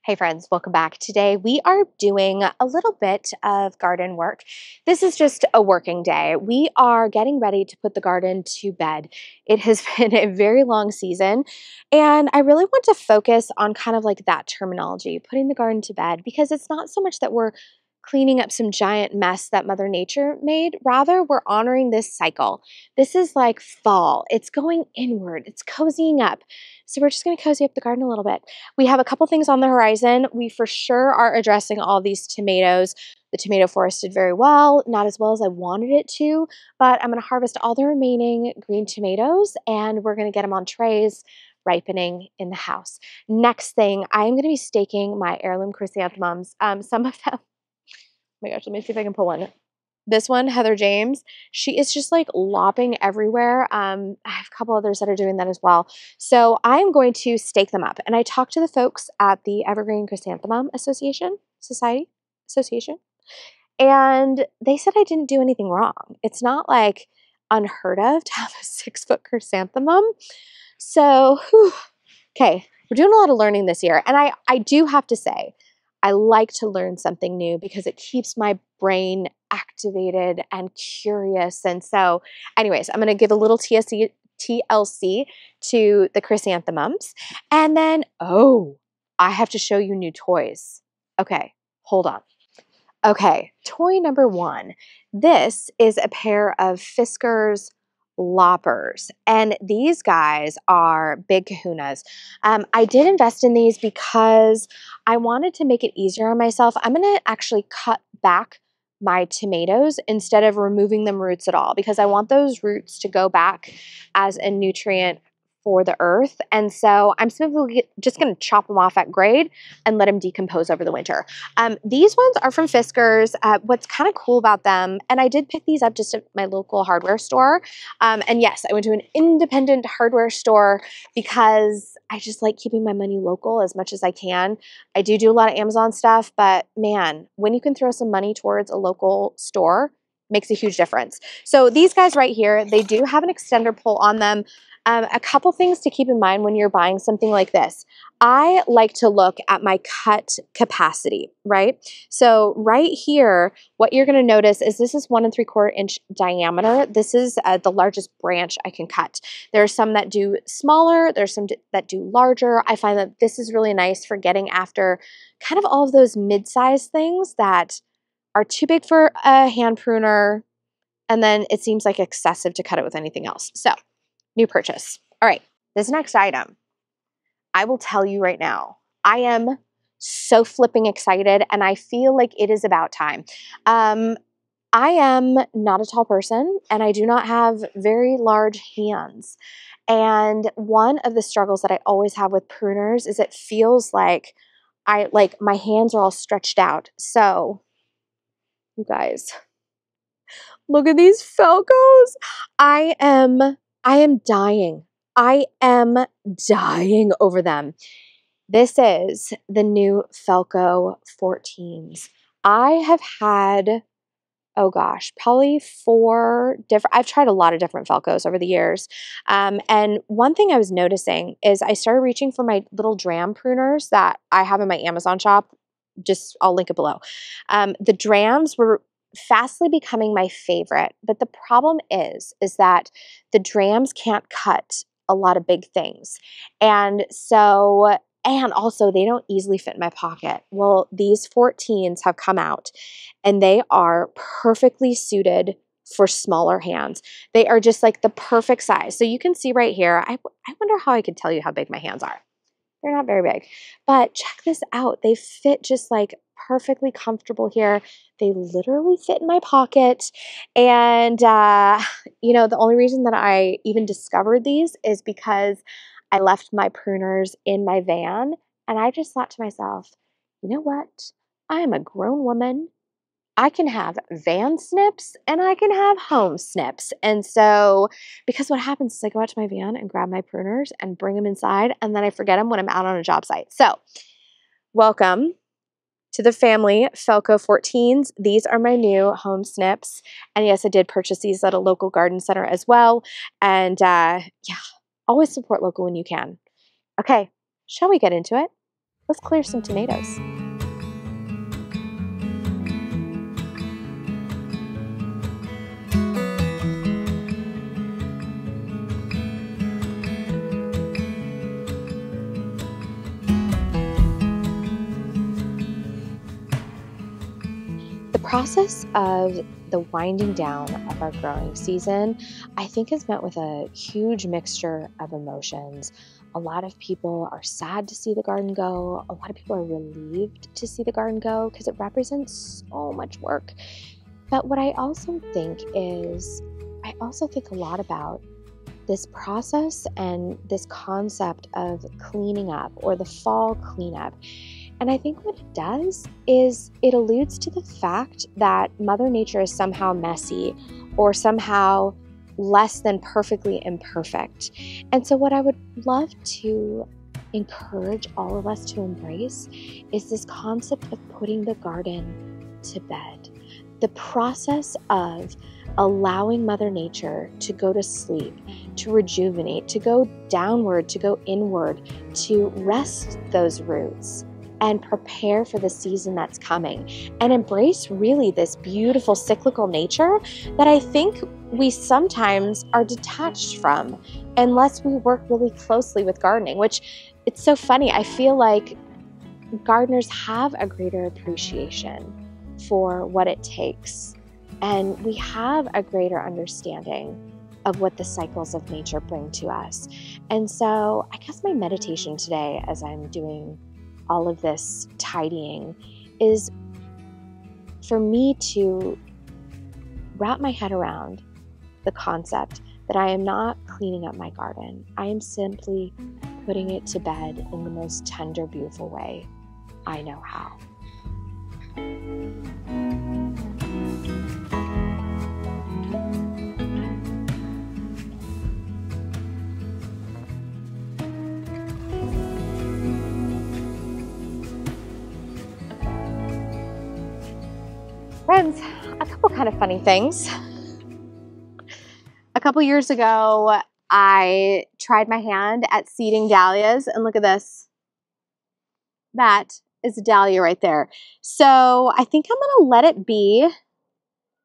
Hey friends, welcome back. Today we are doing a little bit of garden work. This is just a working day. We are getting ready to put the garden to bed. It has been a very long season, and I really want to focus on kind of like that terminology, putting the garden to bed, because it's not so much that we're cleaning up some giant mess that Mother Nature made. Rather, we're honoring this cycle. This is like fall. It's going inward. It's cozying up. So we're just going to cozy up the garden a little bit. We have a couple things on the horizon. We for sure are addressing all these tomatoes. The tomato forest did very well, not as well as I wanted it to, but I'm going to harvest all the remaining green tomatoes and we're going to get them on trays, ripening in the house. Next thing, I am going to be staking my heirloom chrysanthemums. Some of them, oh my gosh, let me see if I can pull one. This one, Heather James, she is just like lopping everywhere. I have a couple others that are doing that as well. So I'm going to stake them up. And I talked to the folks at the Evergreen Chrysanthemum Association, and they said I didn't do anything wrong. It's not like unheard of to have a 6-foot chrysanthemum. So, okay, we're doing a lot of learning this year. And I do have to say, I like to learn something new because it keeps my brain activated and curious. And so anyways, I'm going to give a little TLC to the chrysanthemums. And then, I have to show you new toys. Okay, hold on. Okay, toy number 1. This is a pair of Fisker's loppers, and these guys are big kahunas. I did invest in these because I wanted to make it easier on myself. I'm going to actually cut back my tomatoes instead of removing them roots at all, because I want those roots to go back as a nutrient for the earth. And so I'm simply just going to chop them off at grade and let them decompose over the winter. These ones are from Fisker's. What's kind of cool about them, and I did pick these up just at my local hardware store. And yes, I went to an independent hardware store because I just like keeping my money local as much as I can. I do a lot of Amazon stuff, but man, when you can throw some money towards a local store, makes a huge difference. So these guys right here, they do have an extender pull on them. A couple things to keep in mind when you're buying something like this. I like to look at my cut capacity, right? So right here, what you're going to notice is this is 1 3/4 inch diameter. This is the largest branch I can cut. There are some that do smaller. There's some that do larger. I find that this is really nice for getting after kind of all of those mid-sized things that are too big for a hand pruner, and then it seems like excessive to cut it with anything else. So, new purchase. All right, this next item, I will tell you right now, I am so flipping excited, and I feel like it is about time. I am not a tall person, and I do not have very large hands. And one of the struggles that I always have with pruners is it feels like my hands are all stretched out. So, you guys, look at these Falcos. I am dying. I am dying over them. This is the new Falco 14s. I have had, oh gosh, probably 4 different, I've tried a lot of different Falcos over the years. And one thing I was noticing is I started reaching for my little dram pruners that I have in my Amazon shop. I'll link it below. The drams were fastly becoming my favorite, but the problem is that the drams can't cut a lot of big things. And also they don't easily fit in my pocket. Well, these 14s have come out and they are perfectly suited for smaller hands. They are just like the perfect size. So you can see right here, I wonder how I could tell you how big my hands are. They're not very big, but check this out. They fit just like perfectly comfortable here. They literally fit in my pocket. And, the only reason that I even discovered these is because I left my pruners in my van. And I just thought to myself, you know what? I am a grown woman. I can have van snips and I can have home snips. And so, because what happens is I go out to my van and grab my pruners and bring them inside, and then I forget them when I'm out on a job site. So, welcome to the family, Falco 14s. These are my new home snips. And yes, I did purchase these at a local garden center as well. And always support local when you can. Okay, shall we get into it? Let's clear some tomatoes. The process of the winding down of our growing season, I think, is met with a huge mixture of emotions. A lot of people are sad to see the garden go. A lot of people are relieved to see the garden go because it represents so much work. But what I also think is, I also think a lot about this process and this concept of cleaning up, or the fall cleanup. And I think what it does is it alludes to the fact that Mother Nature is somehow messy, or somehow less than perfectly imperfect. And so what I would love to encourage all of us to embrace is this concept of putting the garden to bed. The process of allowing Mother Nature to go to sleep, to rejuvenate, to go downward, to go inward, to rest those roots and prepare for the season that's coming, and embrace really this beautiful cyclical nature that I think we sometimes are detached from unless we work really closely with gardening, which, it's so funny. I feel like gardeners have a greater appreciation for what it takes, and we have a greater understanding of what the cycles of nature bring to us. And so I guess my meditation today, as I'm doing all of this tidying, is for me to wrap my head around the concept that I am not cleaning up my garden. I am simply putting it to bed in the most tender, beautiful way I know how. Friends, a couple kind of funny things. A couple years ago, I tried my hand at seeding dahlias, and look at this. That is a dahlia right there. So I think I'm gonna let it be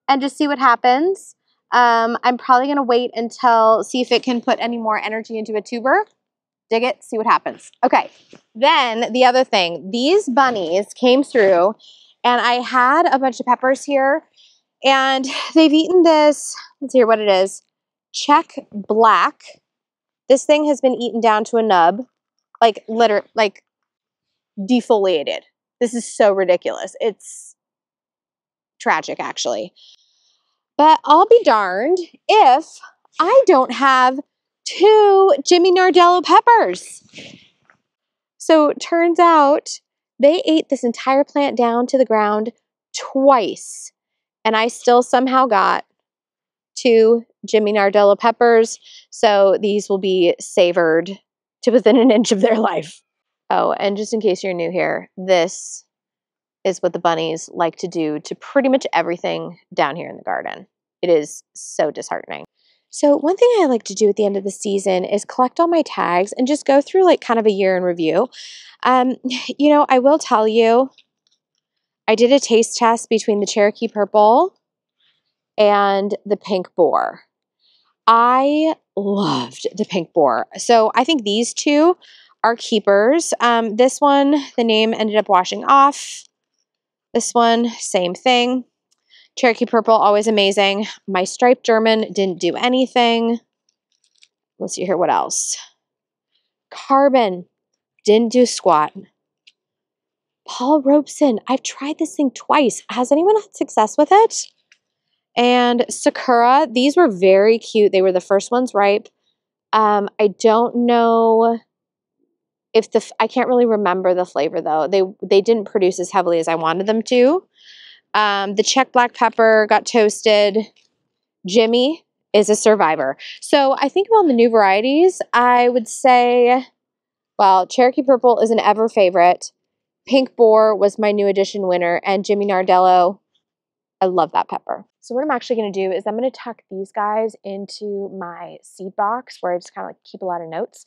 and just see what happens. I'm probably gonna wait until, see if it can put any more energy into a tuber. Dig it, see what happens. Okay, then the other thing, these bunnies came through, and I had a bunch of peppers here, and they've eaten this, let's hear what it is, Czech black. This thing has been eaten down to a nub, like defoliated. This is so ridiculous. It's tragic, actually. But I'll be darned if I don't have 2 Jimmy Nardello peppers. So it turns out they ate this entire plant down to the ground twice, and I still somehow got 2 Jimmy Nardello peppers. So these will be savored to within an inch of their life. Oh, and just in case you're new here, this is what the bunnies like to do to pretty much everything down here in the garden. It is so disheartening. So one thing I like to do at the end of the season is collect all my tags and just go through like kind of a year in review. I will tell you, I did a taste test between the Cherokee Purple and the Pink Boar. I loved the Pink Boar. So I think these two are keepers. This one, the name ended up washing off. This one, same thing. Cherokee Purple, always amazing. My Striped German didn't do anything. Let's see here, what else? Carbon, didn't do squat. Paul Robeson, I've tried this thing twice. Has anyone had success with it? And Sakura, these were very cute. They were the first ones ripe. I don't know if I can't really remember the flavor though. They didn't produce as heavily as I wanted them to. The Czech black pepper got toasted. Jimmy is a survivor. So I think about the new varieties, I would say, well, Cherokee Purple is an ever favorite. Pink Boar was my new edition winner, and Jimmy Nardello, I love that pepper. So what I'm actually going to do is I'm going to tuck these guys into my seed box where I just kind of like keep a lot of notes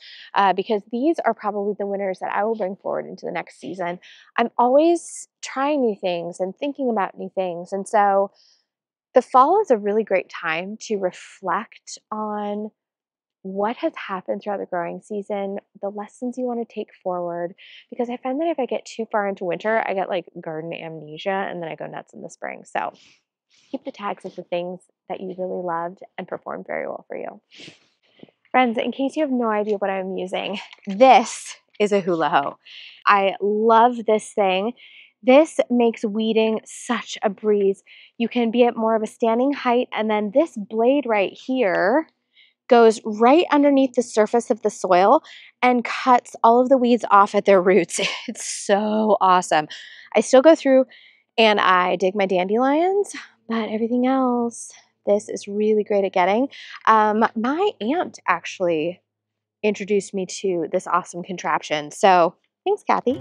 because these are probably the winners that I will bring forward into the next season. I'm always trying new things and thinking about new things. And so the fall is a really great time to reflect on what has happened throughout the growing season, the lessons you want to take forward. Because I find that if I get too far into winter, I get like garden amnesia and then I go nuts in the spring. So keep the tags of the things that you really loved and performed very well for you. Friends, in case you have no idea what I'm using, this is a hula hoe. I love this thing. This makes weeding such a breeze. You can be at more of a standing height, and then this blade right here goes right underneath the surface of the soil and cuts all of the weeds off at their roots. It's so awesome. I still go through and I dig my dandelions, but everything else, this is really great at getting. My aunt actually introduced me to this awesome contraption. So thanks, Kathy.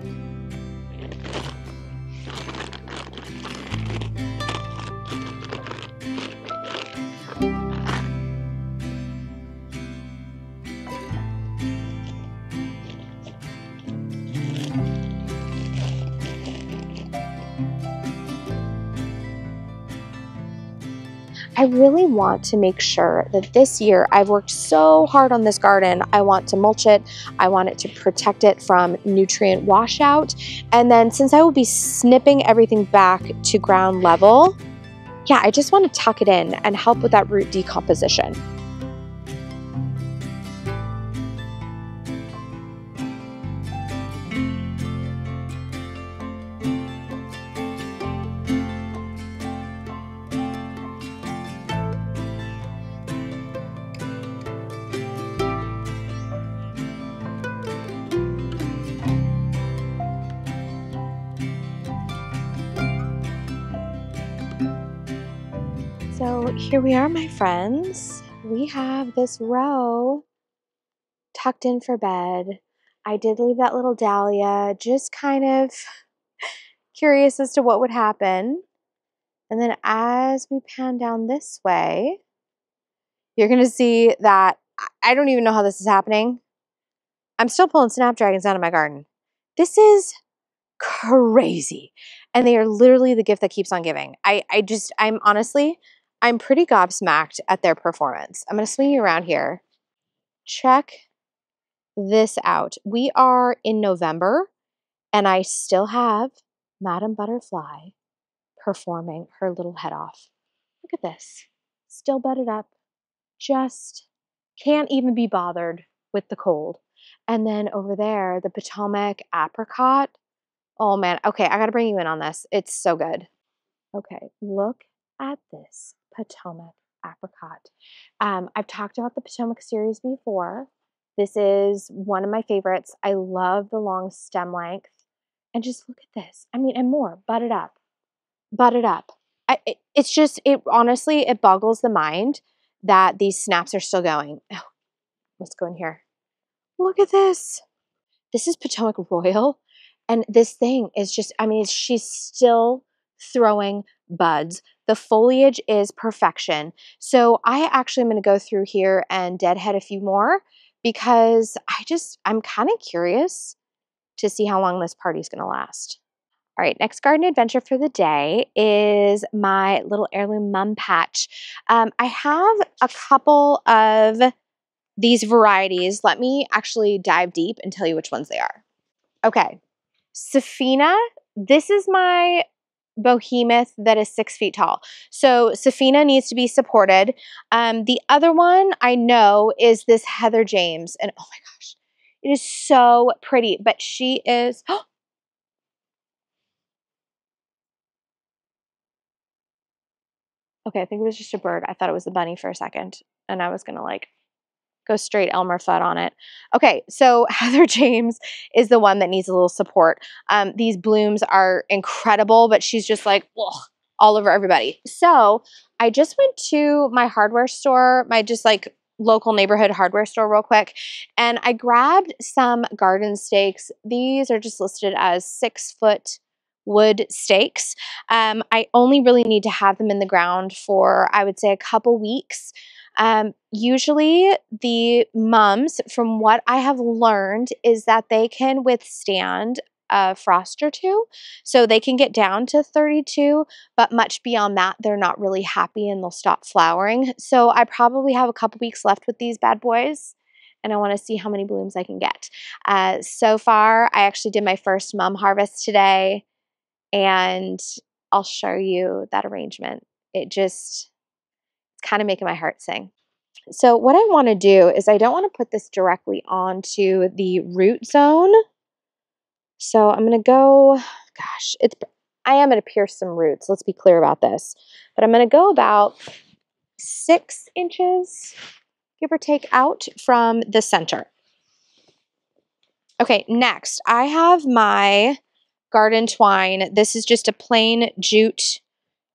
I really want to make sure that this year I've worked so hard on this garden. I want to mulch it. I want it to protect it from nutrient washout. And then since I will be snipping everything back to ground level, yeah, I just want to tuck it in and help with that root decomposition. So here we are, my friends. We have this row tucked in for bed. I did leave that little dahlia, just kind of curious as to what would happen. And then as we pan down this way, you're going to see that I don't even know how this is happening. I'm still pulling snapdragons out of my garden. This is crazy. And they are literally the gift that keeps on giving. I'm honestly, I'm pretty gobsmacked at their performance. I'm going to swing you around here. Check this out. We are in November and I still have Madam Butterfly performing her little head off. Look at this. Still bedded up. Just can't even be bothered with the cold. And then over there, the Potomac apricot. Oh man, okay, I gotta bring you in on this. It's so good. Okay, look at this Potomac apricot. I've talked about the Potomac series before. This is one of my favorites. I love the long stem length. And just look at this. I mean, and more, bud it up, bud it up. It's just, it honestly, it boggles the mind that these snaps are still going. Oh, let's go in here. Look at this. This is Potomac Royal. And this thing is just, I mean, she's still throwing buds. The foliage is perfection. So I actually am going to go through here and deadhead a few more because I'm kind of curious to see how long this party's going to last. All right, next garden adventure for the day is my little Heirloom Mum Patch. I have a couple of these varieties. Let me actually dive deep and tell you which ones they are. Okay, Safina, this is my behemoth that is 6 feet tall. So Safina needs to be supported. The other one I know is this Heather James. And oh my gosh, it is so pretty. But she is... Okay, I think it was just a bird. I thought it was the bunny for a second. And I was going to like go straight Elmer Fudd on it. Okay, so Heather James is the one that needs a little support. These blooms are incredible, but she's just like, ugh, all over everybody. So I just went to my hardware store, my just like local neighborhood hardware store real quick, and I grabbed some garden stakes. These are just listed as 6 foot wood stakes. I only really need to have them in the ground for, I would say, a couple weeks. Usually the mums, from what I have learned, is that they can withstand a frost or two. So they can get down to 32, but much beyond that, they're not really happy and they'll stop flowering. So I probably have a couple weeks left with these bad boys, and I want to see how many blooms I can get. So far, I actually did my first mum harvest today, and I'll show you that arrangement. It's kind of making my heart sing. So what I want to do is I don't want to put this directly onto the root zone. So I'm going to go, gosh, I am going to pierce some roots. Let's be clear about this. But I'm going to go about 6 inches, give or take, out from the center. Okay, next, I have my garden twine. This is just a plain jute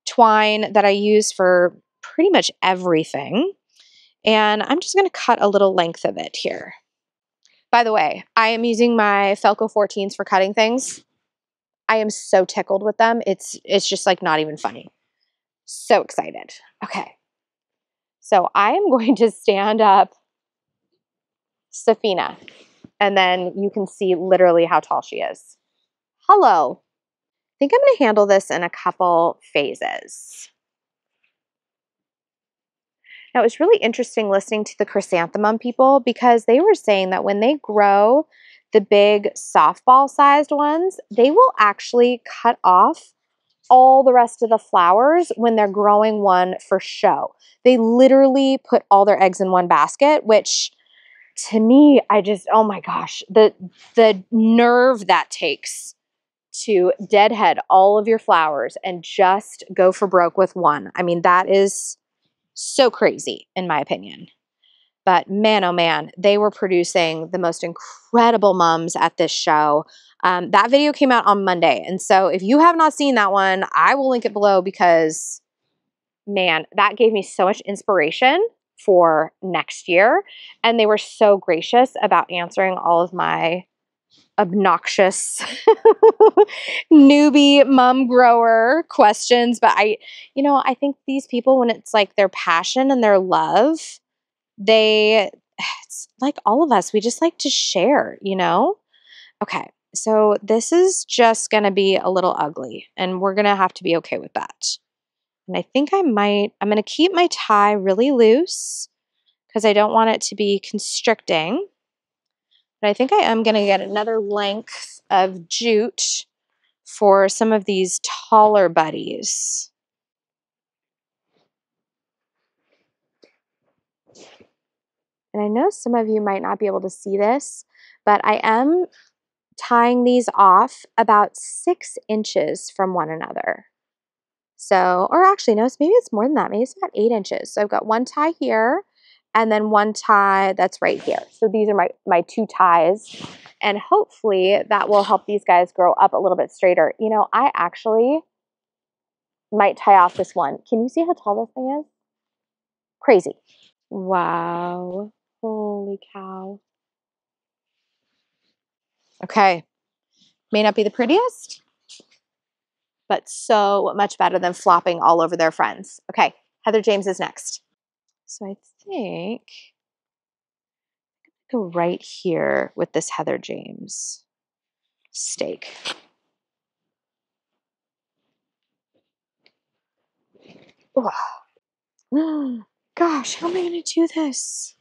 twine that I use for pretty much everything. And I'm just going to cut a little length of it here. By the way, I am using my Felco 14s for cutting things. I am so tickled with them. It's just like not even funny. So excited. Okay. So I am going to stand up Safina, and then you can see literally how tall she is. Hello. I think I'm going to handle this in a couple phases. Now, it was really interesting listening to the chrysanthemum people, because they were saying that when they grow the big softball-sized ones, they will actually cut off all the rest of the flowers when they're growing one for show. They literally put all their eggs in one basket, which to me, oh my gosh, the nerve that takes to deadhead all of your flowers and just go for broke with one. I mean, that is so crazy in my opinion. But man, oh man, they were producing the most incredible mums at this show. That video came out on Monday. And so if you have not seen that one, I will link it below, because man, that gave me so much inspiration for next year. And they were so gracious about answering all of my obnoxious newbie mum grower questions. But I think these people, when it's like their passion and their love, it's like all of us, we just like to share, Okay, so this is just going to be a little ugly, and we're going to have to be okay with that. And I think I'm going to keep my tie really loose because I don't want it to be constricting. But I think I am going to get another length of jute for some of these taller buddies. And I know some of you might not be able to see this, but I am tying these off about 6 inches from one another. So, or actually, no, maybe it's more than that. Maybe it's about 8 inches. So I've got one tie here and then one tie that's right here. So these are my 2 ties. And hopefully that will help these guys grow up a little bit straighter. I actually might tie off this one. Can you see how tall this thing is? Crazy. Wow. Holy cow. Okay. May not be the prettiest, but so much better than flopping all over their friends. Okay, Heather James is next. So I think I'm going to go right here with this Heather James stake. Oh. Gosh, how am I going to do this?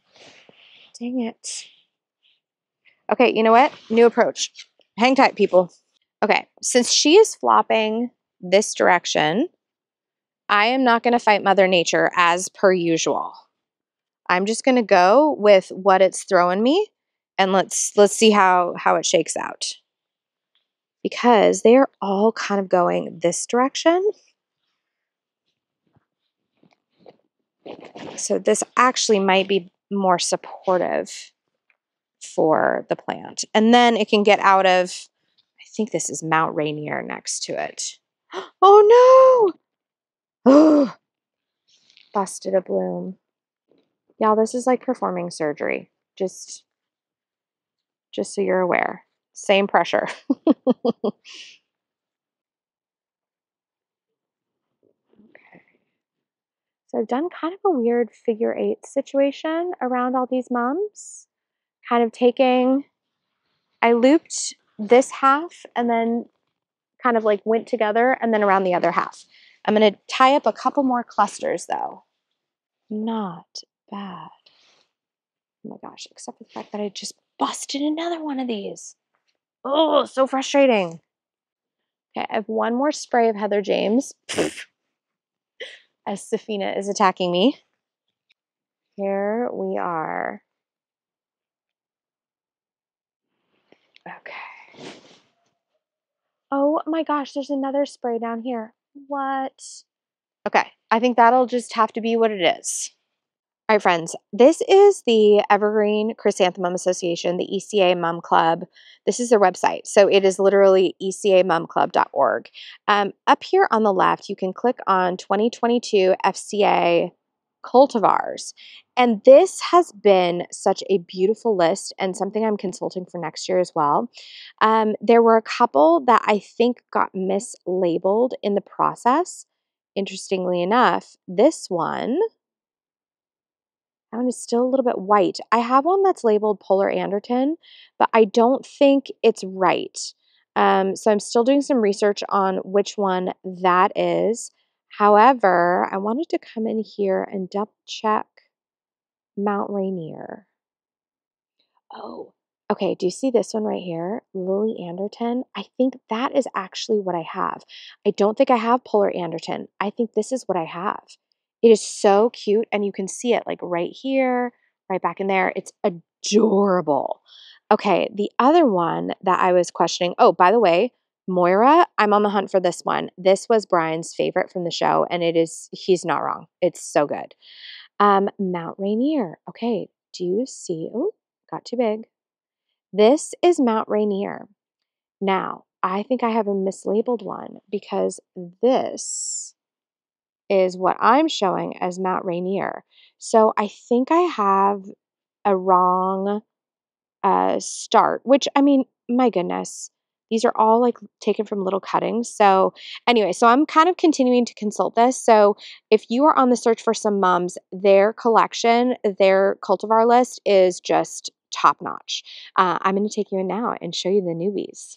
Dang it. Okay, you know what? New approach. Hang tight, people. Okay, since she is flopping this direction, I am not going to fight Mother Nature as per usual. I'm just going to go with what it's throwing me, and let's see how it shakes out. Because they are all kind of going this direction. So this actually might be more supportive for the plant. And then it can get out of, I think this is Mount Rainier next to it. Oh no! Oh, busted a bloom. Y'all, this is like performing surgery. Just so you're aware. Same pressure. So I've done kind of a weird figure eight situation around all these mums, kind of I looped this half and then kind of like went together and then around the other half. I'm going to tie up a couple more clusters though. Not bad. Oh my gosh, except for the fact that I just busted another one of these. Oh, so frustrating. Okay, I have one more spray of Heather James as Safina is attacking me. Here we are. Okay. Oh my gosh, there's another spray down here. What? Okay, I think that'll just have to be what it is. All right, friends, this is the Evergreen Chrysanthemum Association, the ECA Mum Club. This is their website. So it is literally ecamumclub.org. Up here on the left, you can click on 2022 FCA cultivars. And this has been such a beautiful list and something I'm consulting for next year as well. There were a couple that I think got mislabeled in the process. Interestingly enough, this one is still a little bit white. I have one that's labeled Polar Anderton, but I don't think it's right. So I'm still doing some research on which one that is. However, I wanted to come in here and double check Mount Rainier. Oh, okay. Do you see this one right here? Lily Anderton. I think that is actually what I have. I don't think I have Polar Anderton. I think this is what I have. It is so cute, and you can see it like right here, right back in there. It's adorable. Okay, the other one that I was questioning. Oh, by the way, Moira, I'm on the hunt for this one. This was Brian's favorite from the show, and he's not wrong. It's so good. Mount Rainier. Okay, do you see? Oh, got too big. This is Mount Rainier. Now, I think I have a mislabeled one because this is what I'm showing as Mount Rainier. So I think I have a wrong start, which I mean, my goodness, these are all like taken from little cuttings. So anyway, so I'm kind of continuing to consult this. So if you are on the search for some mums, their collection, their cultivar list is just top notch. I'm going to take you in now and show you the newbies.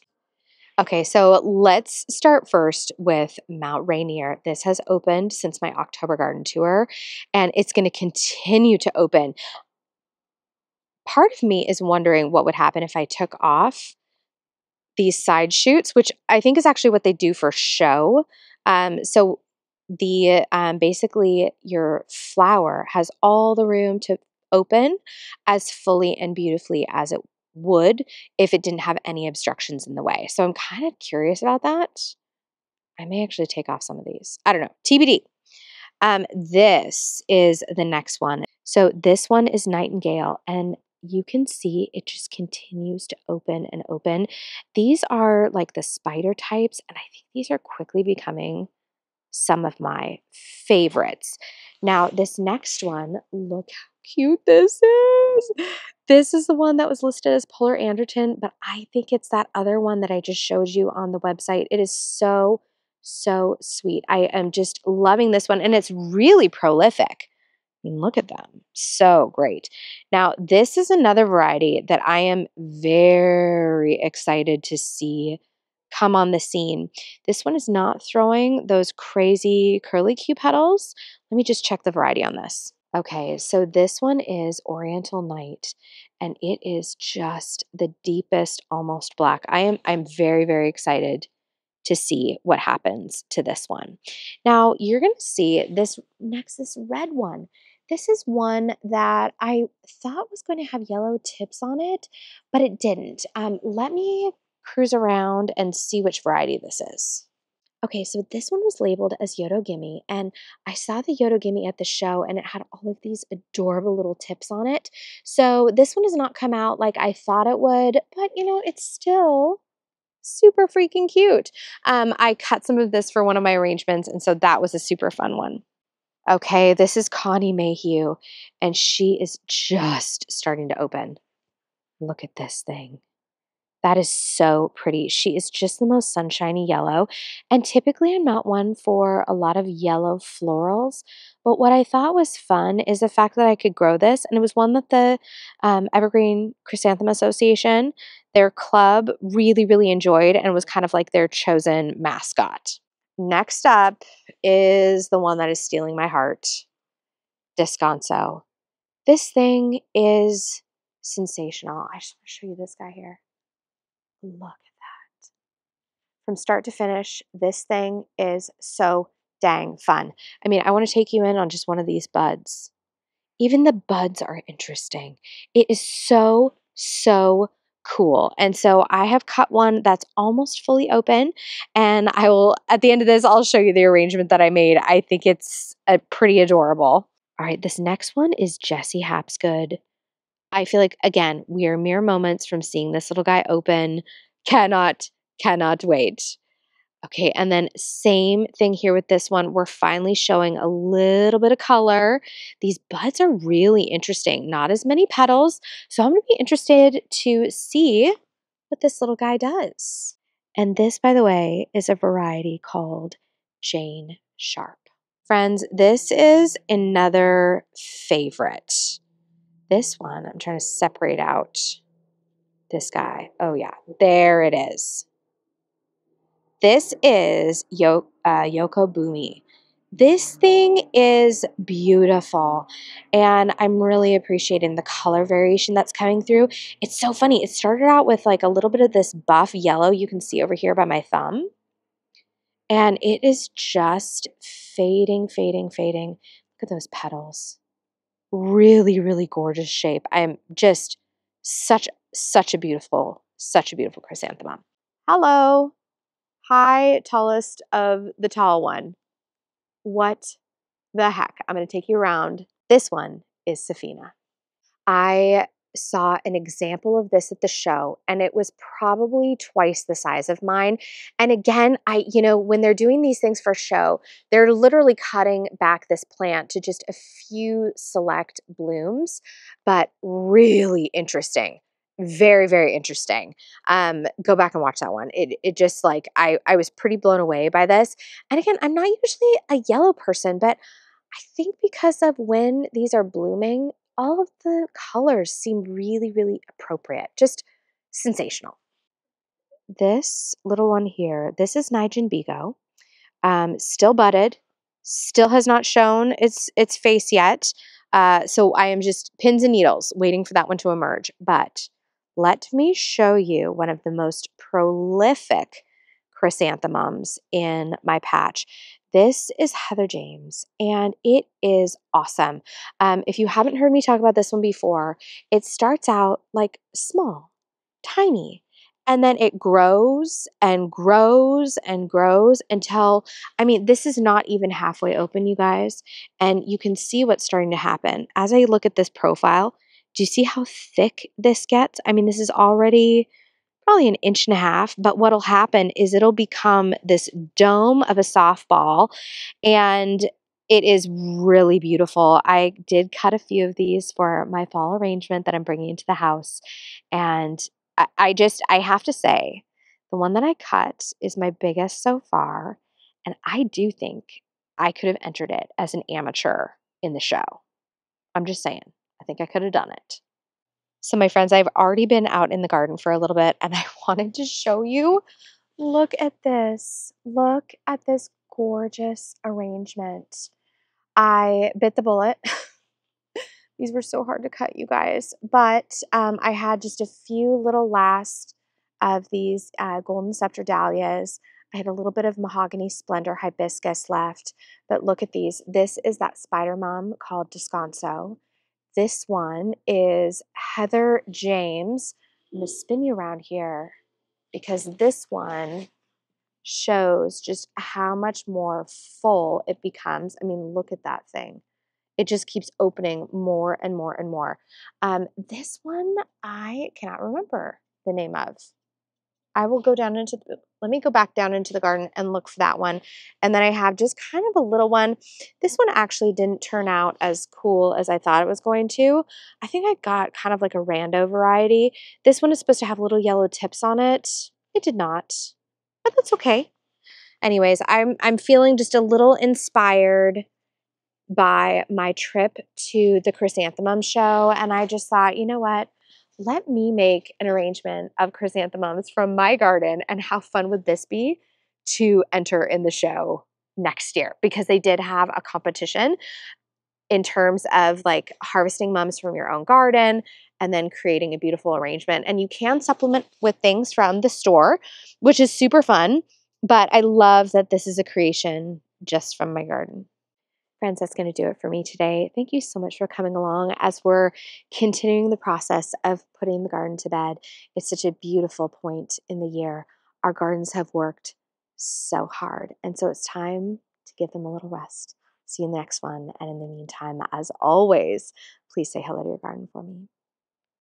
Okay, so let's start first with Mount Rainier. This has opened since my October garden tour, and it's going to continue to open. Part of me is wondering what would happen if I took off these side shoots, which I think is actually what they do for show. So the basically your flower has all the room to open as fully and beautifully as it would if it didn't have any obstructions in the way. So I'm kind of curious about that. I may actually take off some of these. I don't know. TBD. This is the next one. So this one is Nightingale, and you can see it just continues to open and open. These are like the spider types, and I think these are quickly becoming some of my favorites. Now, this next one, look how cute this is. This is the one that was listed as Polar Anderton, but I think it's that other one that I just showed you on the website. It is so, so sweet. I am just loving this one, and it's really prolific. I mean, look at them. So great. Now, this is another variety that I am very excited to see come on the scene. This one is not throwing those crazy curly Q petals. Let me just check the variety on this. Okay, so this one is Oriental Night, and it is just the deepest almost black. I'm very, very excited to see what happens to this one. Now, you're going to see this red one. This is one that I thought was going to have yellow tips on it, but it didn't. Let me cruise around and see which variety this is. Okay, so this one was labeled as Yodo Gimme, and I saw the Yodo Gimme at the show, and it had all of these adorable little tips on it. So this one has not come out like I thought it would, but it's still super freaking cute. I cut some of this for one of my arrangements, and so that was a super fun one. Okay, this is Connie Mayhew, and she is just starting to open. Look at this thing. That is so pretty. She is just the most sunshiny yellow. And typically, I'm not one for a lot of yellow florals. But what I thought was fun is the fact that I could grow this. And it was one that the Evergreen Chrysanthemum Association, their club, really, really enjoyed and was kind of like their chosen mascot. Next up is the one that is stealing my heart, Descanso. This thing is sensational. I just want to show you this guy here. Look. From start to finish, this thing is so dang fun. I mean, I want to take you in on just one of these buds. Even the buds are interesting. It is so, so cool. And so I have cut one that's almost fully open, and I will, at the end of this, I'll show you the arrangement that I made. I think it's pretty adorable. All right, this next one is Jessie Hapsgood. I feel like, again, we are mere moments from seeing this little guy open. Cannot wait. Okay, and then same thing here with this one. We're finally showing a little bit of color. These buds are really interesting. Not as many petals, so I'm going to be interested to see what this little guy does. And this, by the way, is a variety called Jane Sharp. Friends, this is another favorite. This one, I'm trying to separate out this guy. Oh yeah, there it is. This is Yoko Bumi. This thing is beautiful, and I'm really appreciating the color variation that's coming through. It's so funny. It started out with like a little bit of this buff yellow you can see over here by my thumb, and it is just fading, fading, fading. Look at those petals. Really, really gorgeous shape. I'm just such a beautiful chrysanthemum. Hello. Hi, tallest of the tall one. What the heck? I'm going to take you around. This one is Safina. I saw an example of this at the show, and it was probably twice the size of mine. And again, when they're doing these things for show, they're literally cutting back this plant to just a few select blooms, but really interesting. Very, very interesting. Go back and watch that one. It just like, I was pretty blown away by this. And again, I'm not usually a yellow person, but I think because of when these are blooming, all of the colors seem really, really appropriate. Just sensational. This little one here, this is Nigel Bigo. Still budded, still has not shown its face yet. So I am just pins and needles waiting for that one to emerge. But let me show you one of the most prolific chrysanthemums in my patch. This is Heather James, and it is awesome. If you haven't heard me talk about this one before, it starts out like small, tiny, and then it grows and grows and grows until, I mean, this is not even halfway open, you guys. And you can see what's starting to happen. As I look at this profile, do you see how thick this gets? I mean, this is already probably an inch and a half, but what'll happen is it'll become this dome of a softball, and it is really beautiful. I did cut a few of these for my fall arrangement that I'm bringing into the house, and I have to say, the one that I cut is my biggest so far, and I do think I could have entered it as an amateur in the show. I'm just saying, I think I could have done it. So my friends, I've already been out in the garden for a little bit, and I wanted to show you. Look at this. Look at this gorgeous arrangement. I bit the bullet. These were so hard to cut, you guys. But I had just a few little last of these golden scepter dahlias. I had a little bit of mahogany splendor hibiscus left. But look at these. This is that spider mum called Descanso. This one is Heather James. I'm going to spin you around here because this one shows just how much more full it becomes. I mean, look at that thing. It just keeps opening more and more and more. This one I cannot remember the name of. I will go down into let me go back down into the garden and look for that one. And then I have just kind of a little one. This one actually didn't turn out as cool as I thought it was going to. I think I got kind of like a rando variety. This one is supposed to have little yellow tips on it. It did not, but that's okay. Anyways, I'm feeling just a little inspired by my trip to the Chrysanthemum show, and I just thought, you know what? Let me make an arrangement of chrysanthemums from my garden, and how fun would this be to enter in the show next year? Because they did have a competition in terms of like harvesting mums from your own garden and then creating a beautiful arrangement. And you can supplement with things from the store, which is super fun. But I love that this is a creation just from my garden. Friends, that's going to do it for me today. Thank you so much for coming along as we're continuing the process of putting the garden to bed. It's such a beautiful point in the year. Our gardens have worked so hard, and so it's time to give them a little rest. See you in the next one. And in the meantime, as always, please say hello to your garden for me.